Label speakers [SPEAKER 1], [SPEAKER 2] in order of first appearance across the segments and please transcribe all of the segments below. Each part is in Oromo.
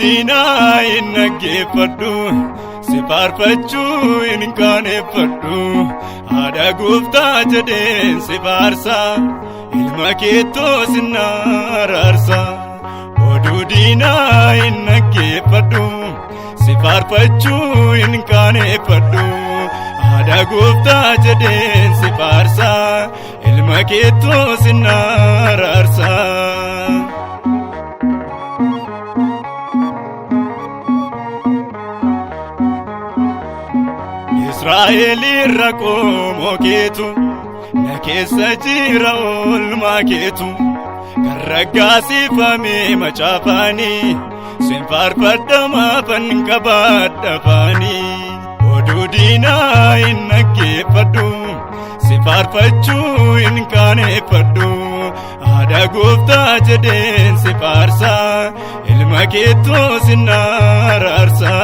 [SPEAKER 1] diina hin dhaggeeffadhu si faarfachuu hin qaaneffadhu haadha gooftaa jedheen si faarsa ilma keettoo sin araarsa oduu diina hin dhaggeeffadhu si faarfachuu hin qaaneffadhu haadha gooftaa jedheen si faarsa ilma keettoo sin araarsa. Israa'eli rakkoo keetu na keessa jira oolmaa keetu kan raggaasifamee macaafaanii sin faarfadha maafan qabaadha faanii oduu diinaa hin dhaggeeffadhu si faarfachuu hin qaaneffadhu haadha gooftaa jedheen si faarsa ilma keettoo sin araarsa.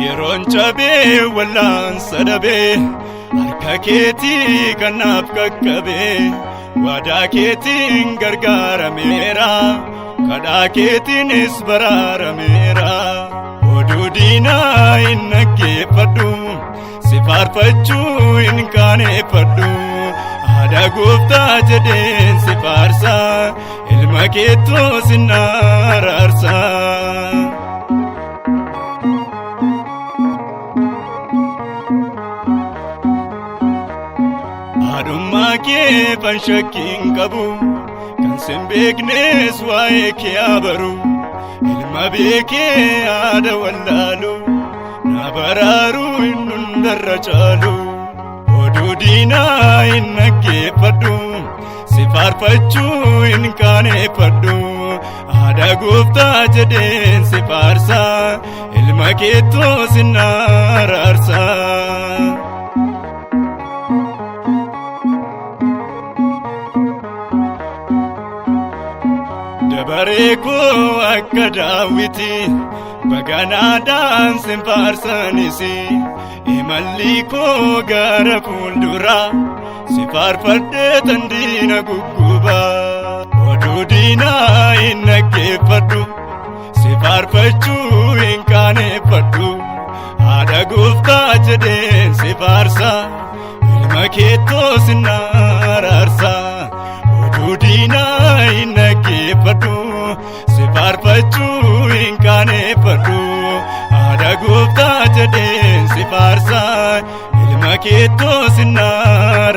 [SPEAKER 1] Yeroon cabee wallaansa dhabee harka keetii kanaaf qaqqabee waadaa keetiin gargaarameera kadhaa keetiinis baraarameera oduu diinaa hin dhaggeeffadhu si faarfachuu hin qaaneffadhu haadha gooftaa jedheen si faarsa ilma keettoo sin araarsa. Haadhummaa kee fan shakkiin qabu kan sin beeknes waa'ee kee abaru ilma beekee haadha wallaalu na baraaru hin hundarra caalu oduu diinaa hin dhaggeeffadhu si faarfachuu hin qaaneffadhu haadha gooftaa jedheen si faarsa ilma keettoo sin araarsa. Dabaree koo akka daawwiti baganaadhaan sin faarsanis imalli koo gara fuulduraa si faarfadhee tan diina gugguba oduu diinaa hin dhaggeeffadhu si faarfachuu hin qaaneffadhu haadha gooftaa jedheen si faarsa ilma keettoo sin araarsa oduu diinaa hin dhaggeeffadhu si faarfachuu hin qaaneffadhu haadha gooftaa jedheen si faarsa ilma keettoo sin araarsa.